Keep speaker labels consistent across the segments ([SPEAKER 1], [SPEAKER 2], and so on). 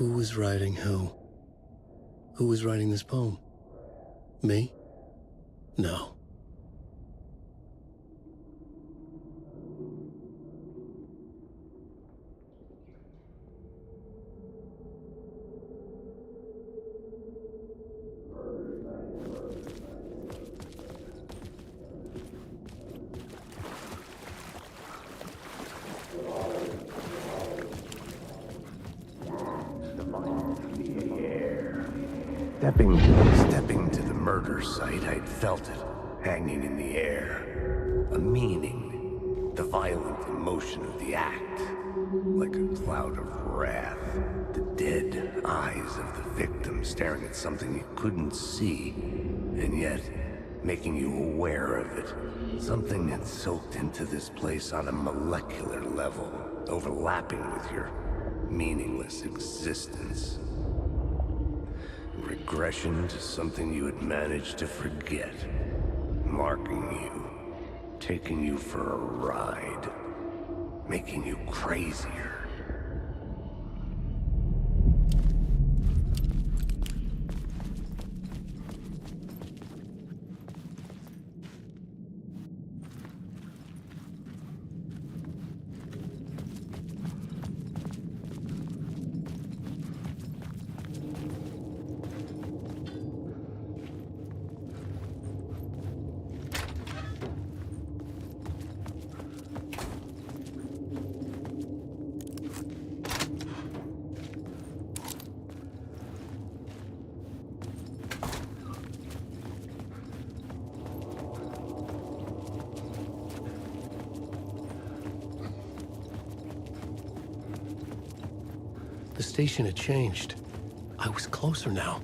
[SPEAKER 1] Who was writing who? Who was writing this poem? Me? No.
[SPEAKER 2] Stepping to the murder site, I'd felt it, hanging in the air. A meaning, the violent emotion of the act, like a cloud of wrath. The dead eyes of the victim staring at something you couldn't see, and yet making you aware of it. Something had soaked into this place on a molecular level, overlapping with your meaningless existence. Regression to something you had managed to forget. Marking you. Taking you for a ride. Making you crazier.
[SPEAKER 1] The station had changed. I was closer now.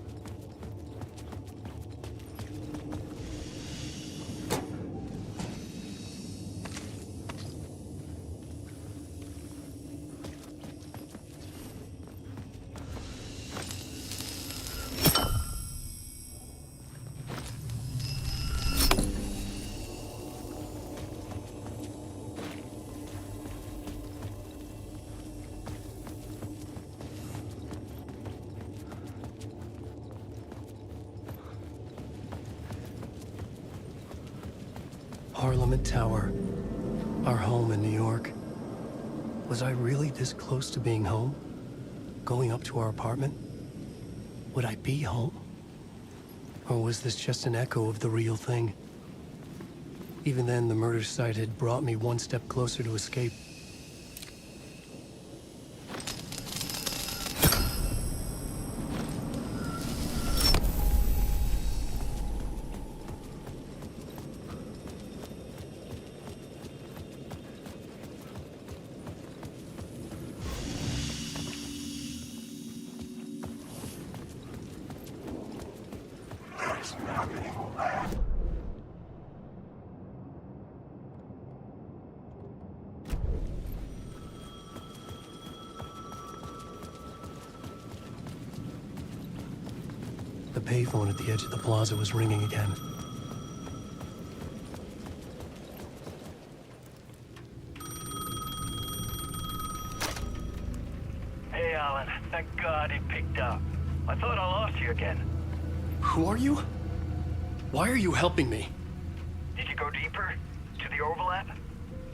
[SPEAKER 1] Parliament Tower, our home in New York. Was I really this close to being home? Going up to our apartment? Would I be home? Or was this just an echo of the real thing? Even then, the murder site had brought me one step closer to escape. The payphone at the edge of the plaza was ringing again.
[SPEAKER 3] Hey, Alan. Thank God it picked up. I thought I lost you again.
[SPEAKER 1] Who are you? Why are you helping me?
[SPEAKER 3] Did you go deeper? To the overlap?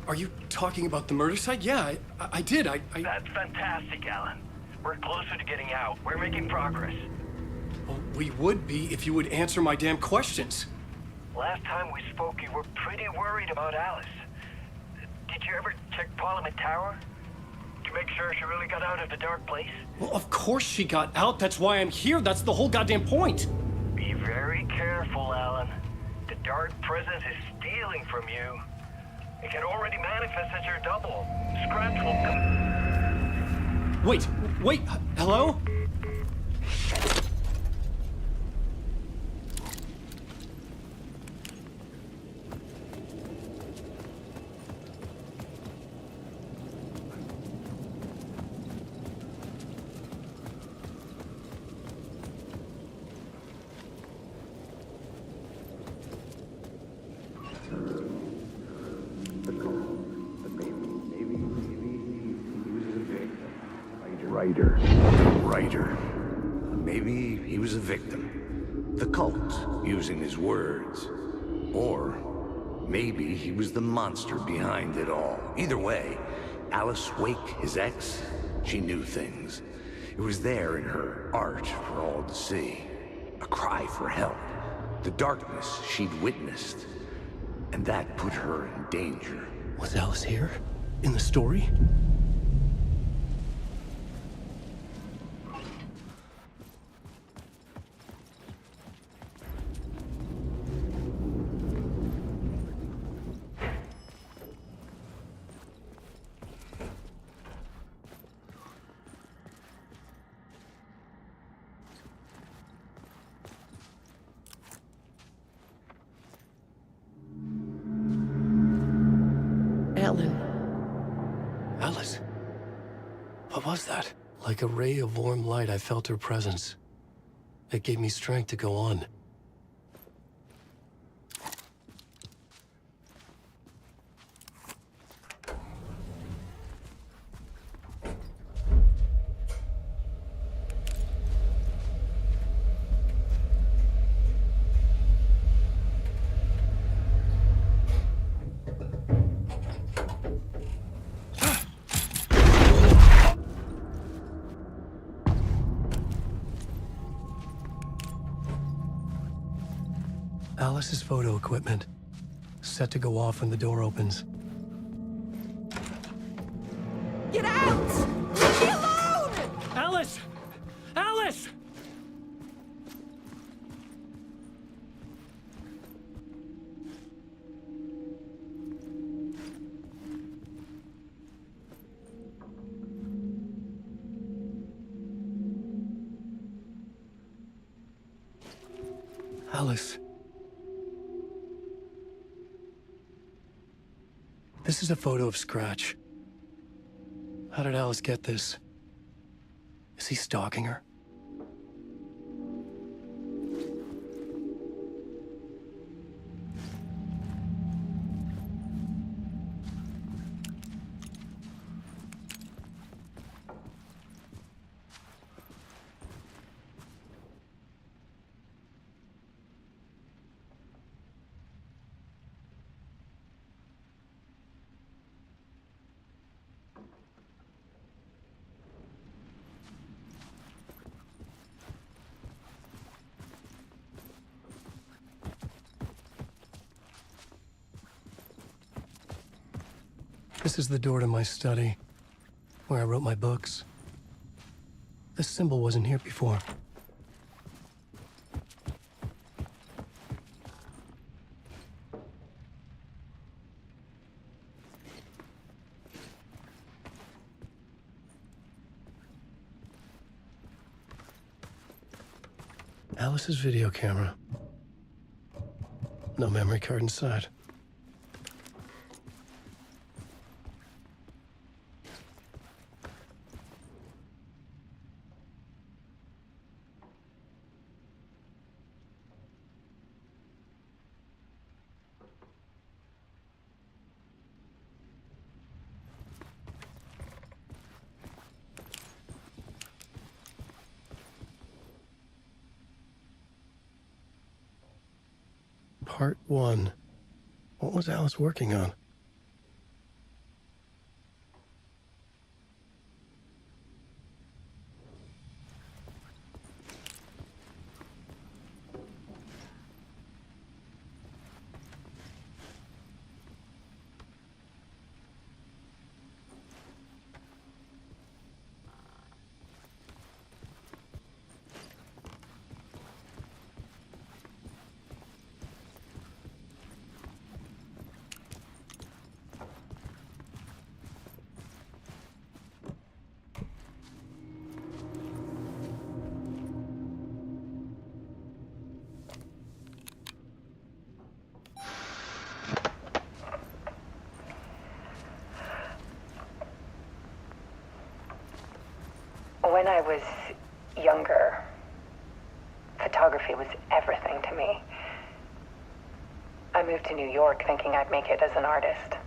[SPEAKER 1] Are you talking about the murder site? Yeah, I did.
[SPEAKER 3] That's fantastic, Alan. We're closer to getting out. We're making progress.
[SPEAKER 1] Well, we would be if you would answer my damn questions.
[SPEAKER 3] Last time we spoke, you were pretty worried about Alice. Did you ever check Parliament Tower? To make sure she really got out of the dark place?
[SPEAKER 1] Well, of course she got out. That's why I'm here. That's the whole goddamn point.
[SPEAKER 3] Be very careful, Alan. The dark presence is stealing from you. It can already manifest as your double. Scraps will come.
[SPEAKER 1] Wait, hello?
[SPEAKER 2] writer. Maybe he was a victim. The cult, using his words. Or maybe he was the monster behind it all. Either way, Alice Wake, his ex, she knew things. It was there in her art for all to see. A cry for help. The darkness she'd witnessed. And that put her in danger.
[SPEAKER 1] Was Alice here? In the story? Alice? What was that? Like a ray of warm light, I felt her presence. It gave me strength to go on. Alice's photo equipment, set to go off when the door opens.
[SPEAKER 4] Get out! Leave me alone!
[SPEAKER 1] Alice! Alice! Alice. This is a photo of Scratch. How did Alice get this? Is he stalking her? This is the door to my study, where I wrote my books. This symbol wasn't here before. Alice's video camera. No memory card inside. Part 1. What was Alice working on?
[SPEAKER 5] When I was younger, photography was everything to me. I moved to New York thinking I'd make it as an artist.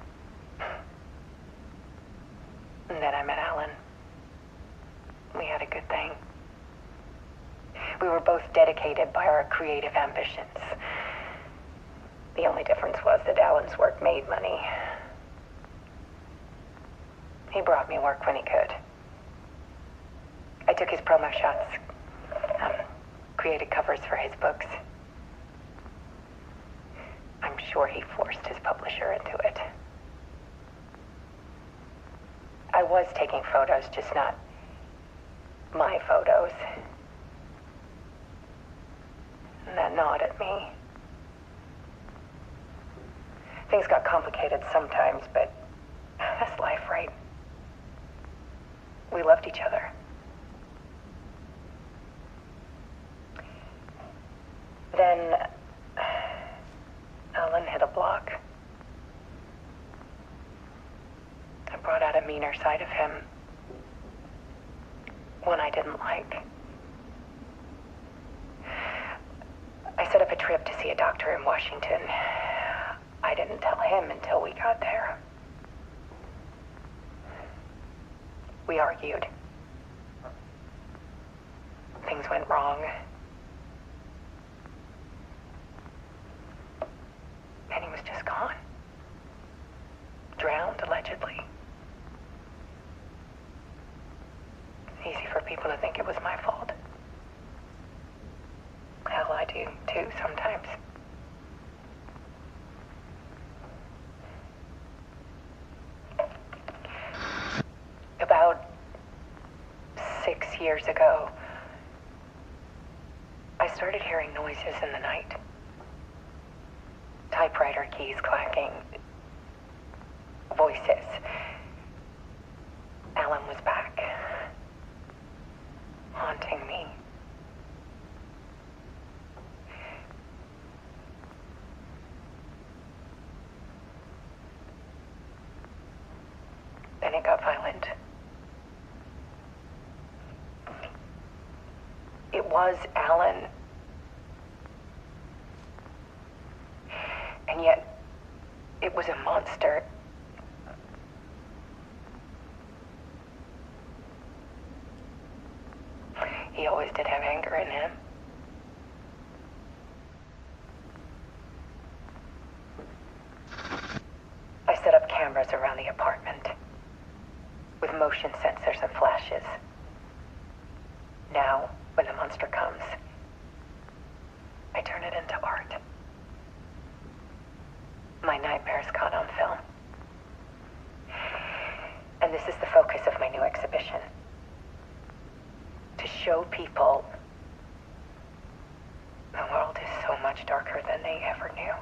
[SPEAKER 5] And then I met Alan. We had a good thing. We were both dedicated by our creative ambitions. The only difference was that Alan's work made money. He brought me work when he could. I took his promo shots, created covers for his books. I'm sure he forced his publisher into it. I was taking photos, just not my photos. And that gnawed at me. Things got complicated sometimes, but that's life, right? We loved each other. Then Alan hit a block. I brought out a meaner side of him. One I didn't like. I set up a trip to see a doctor in Washington. I didn't tell him until we got there. We argued. Things went wrong. And he was just gone. Drowned, allegedly. It's easy for people to think it was my fault. Hell, I do too sometimes. About 6 years ago, I started hearing noises in the night. Typewriter keys clacking. Voices. Alan was back. Haunting me. Then it got violent. It was Alan. And yet, it was a monster. He always did have anger in him. I set up cameras around the apartment with motion sensors and flashes. Now, when the monster comes, I turn it into art. My nightmares caught on film. And this is the focus of my new exhibition. To show people the world is so much darker than they ever knew.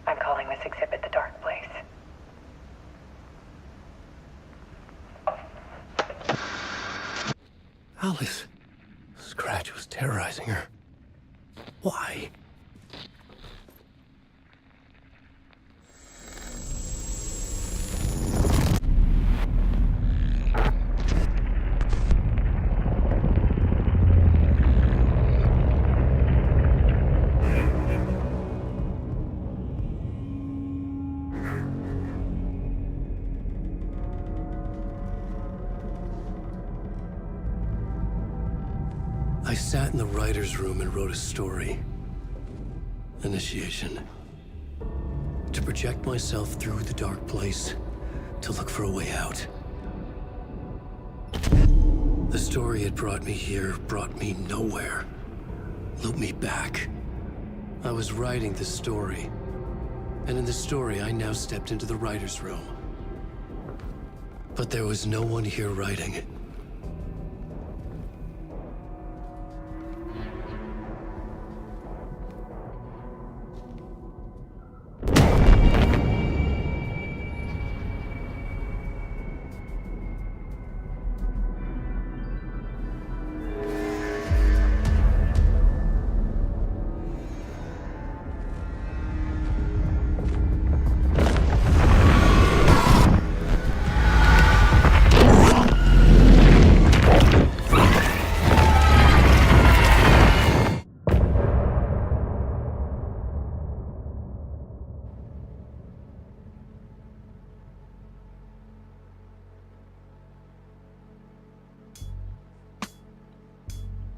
[SPEAKER 5] I'm calling this exhibit The Dark Place.
[SPEAKER 1] Alice. Scratch was terrorizing her. Why? I sat in the writer's room and wrote a story. Initiation. To project myself through the dark place, to look for a way out. The story had brought me here, brought me nowhere. Looped me back. I was writing the story. And in the story, I now stepped into the writer's room. But there was no one here writing.